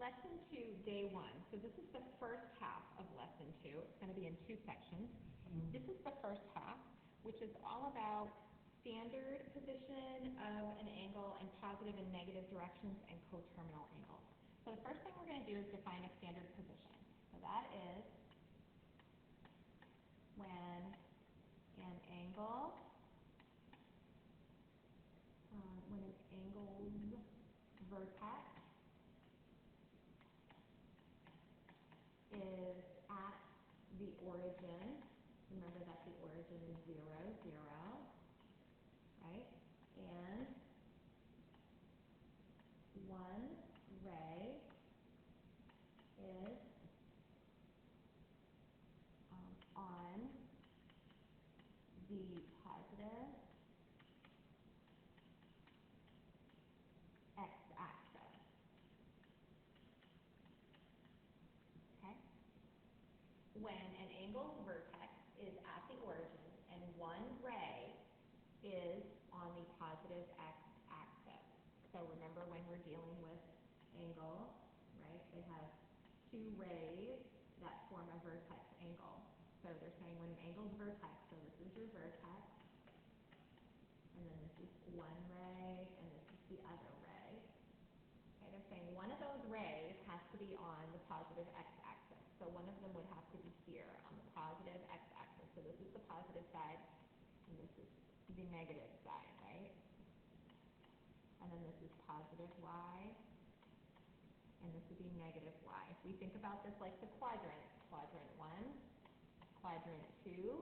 Lesson 2, Day 1. So this is the first half of Lesson 2. It's going to be in 2 sections. This is the first half, which is all about standard position of an angle and positive and negative directions and coterminal angles. So the first thing we're going to do is define a standard position. So that is when an angle's vertex is at the origin. Remember that the origin is 0, 0, right? And one ray is on the positive x-axis. Okay? When an angle's vertex is at the origin and one ray is on the positive x-axis. So remember when we're dealing with angles, right? They have 2 rays that form a vertex angle. So they're saying when an angle's vertex, so this is your vertex, and then this is one ray, and this is the other ray. Okay, they're saying one of those rays has to be on the positive x-axis. So one of them would have to be here on the positive x-axis. So this is the positive side, and this is the negative side, right? And then this is positive y, and this would be negative y. If we think about this like the quadrant, quadrant 1, quadrant 2,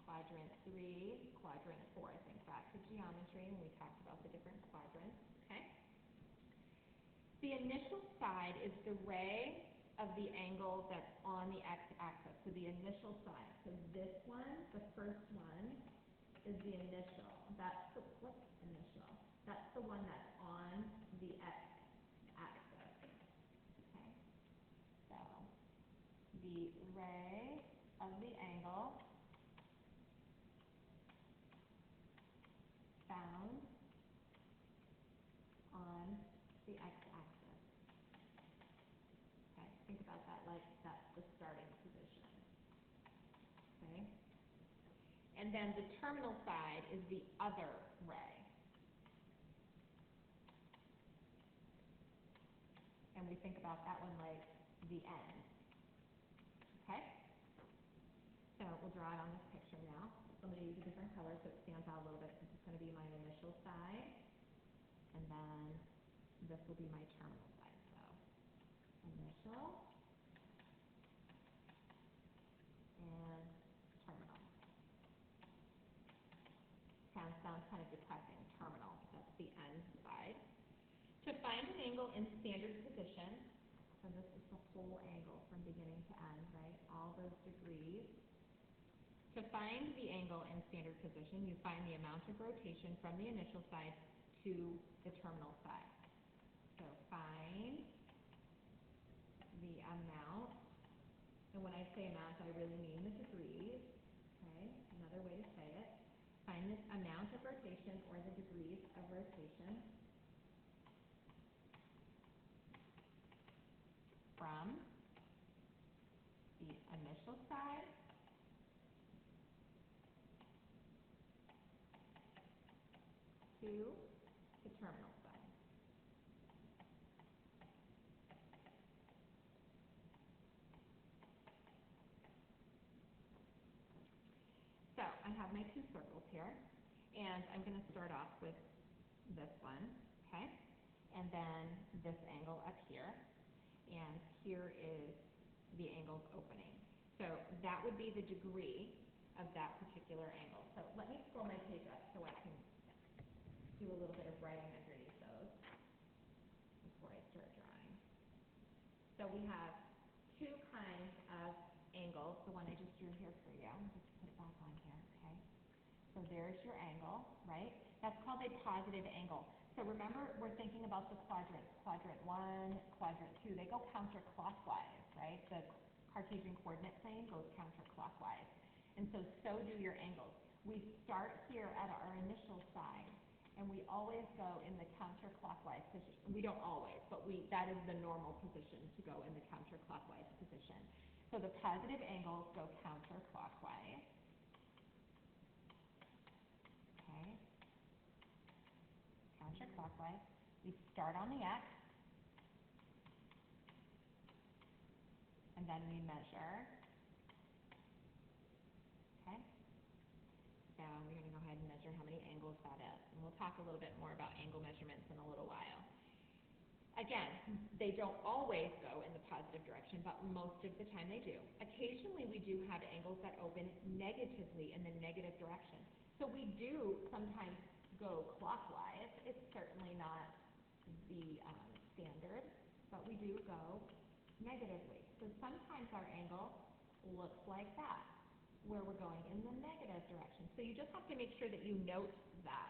quadrant 3, quadrant 4. Think back to geometry and we talked about the different quadrants, okay? The initial side is the ray of the angle that's on the x-axis, so the initial side. So this one, the first one, is the initial. That's the, initial? That's the one that's on the x-axis, okay? So the ray of the angle found on the x-axis. Okay, think about that like that's the starting position. Okay? And then the terminal side is the other ray. And we think about that one like the end. Okay? So we'll draw it on this picture now. So I'm going to use a different color so it stands out a little bit since it's going to be my initial side. And then this will be my terminal side. So initial and terminal. Sounds kind of depressing. Terminal, that's the end side. To find an angle in standard position, so this is the whole angle from beginning to end, right? All those degrees. To find the angle in standard position, you find the amount of rotation from the initial side to the terminal side. So find the amount, and when I say amount, I really mean the degrees, okay? Another way to say it. Find this amount of rotation or the degrees of rotation from the initial side to the terminal side. So I have my 2 circles here, and I'm going to start off with this one, okay? And then this angle up here, and here is the angle's opening. So that would be the degree of that particular angle. So let me scroll my page up so I can do a little bit of writing underneath those before I start drawing. So we have 2 kinds of angles. The one I just drew here for you. I'll just put it back on here, okay? So there's your angle, right? That's called a positive angle. So remember, we're thinking about the quadrants. Quadrant 1, quadrant 2, they go counterclockwise, right? The Cartesian coordinate plane goes counterclockwise. And so do your angles. We start here at our initial side, and we always go in the counterclockwise position. We don't always, but that is the normal position, to go in the counterclockwise position. So the positive angles go counterclockwise. Okay. Counterclockwise. We start on the X, and then we measure. Okay. So we're going to go ahead and measure how many angles that is. And we'll talk a little bit more about angle measurements in a little while. Again, they don't always go in the positive direction, but most of the time they do. Occasionally we do have angles that open negatively in the negative direction. So we do sometimes go clockwise. It's certainly not the standard, but we do go negatively. So sometimes our angle looks like that, where we're going in the negative direction. So you just have to make sure that you note that.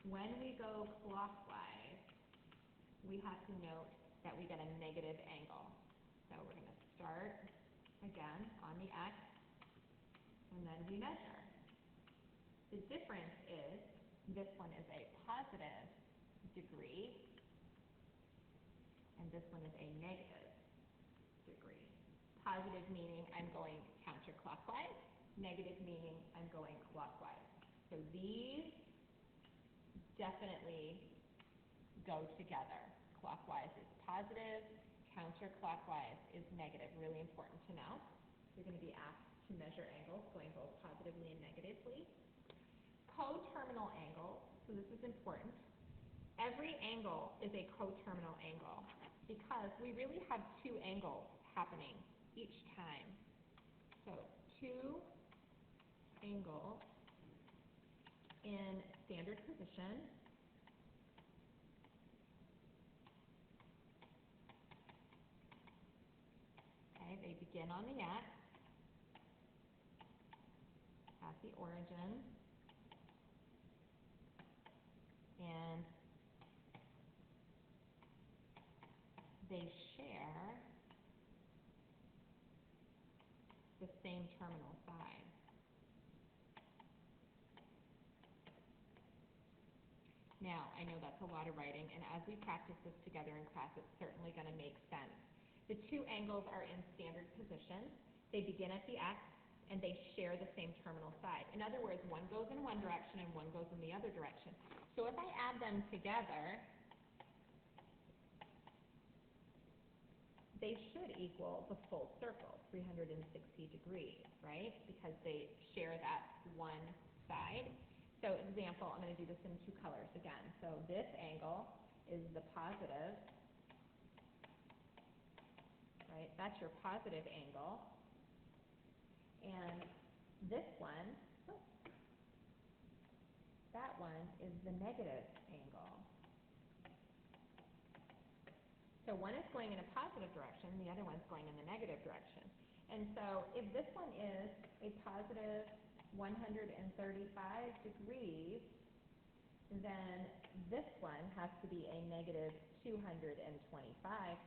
When we go clockwise, we have to note that we get a negative angle. So we're going to start again on the X, and then we measure. The difference is this one is a positive degree, and this one is a negative degree. Positive meaning I'm going counterclockwise, negative meaning I'm going clockwise. So these definitely go together. Clockwise is positive, counterclockwise is negative. Really important to know. You're going to be asked to measure angles going both positively and negatively. Coterminal angles, so this is important. Every angle is a coterminal angle because we really have two angles happening each time. So two angles in standard position. Okay, they begin on the X at the origin, and they share the same terminal side. Now, I know that's a lot of writing, and as we practice this together in class, it's certainly going to make sense. The two angles are in standard position. They begin at the X, and they share the same terminal side. In other words, one goes in one direction and one goes in the other direction. So if I add them together, they should equal the full circle, 360 degrees, right? Because they share that one side. So example, I'm going to do this in two colors again. So this angle is the positive, right? That's your positive angle. And this one, that one is the negative angle. So one is going in a positive direction, the other one's going in the negative direction. And so if this one is a positive 135 degrees, then this one has to be a negative 225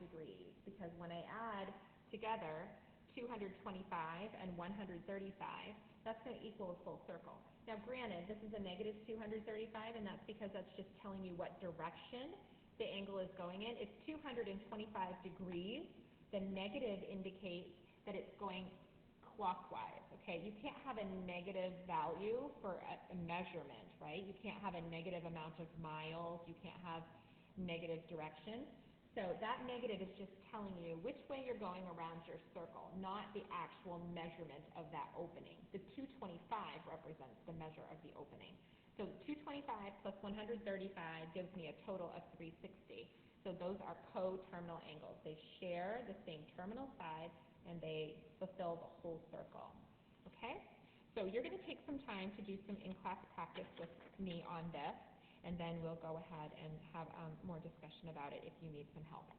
degrees, because when I add together 225 and 135, that's going to equal a full circle. Now granted, this is a negative 235, and that's because that's just telling you what direction the angle is going in. It's 225 degrees. The negative indicates that it's going clockwise, okay? You can't have a negative value for a measurement, right? You can't have a negative amount of miles. You can't have negative direction. So that negative is just telling you which way you're going around your circle, not the actual measurement of that opening. The 225 represents the measure of the opening. So 225 plus 135 gives me a total of 360. So those are coterminal angles. They share the same terminal side, and they fulfill the whole circle. Okay? So you're going to take some time to do some in-class practice with me on this, and then we'll go ahead and have more discussion about it if you need some help.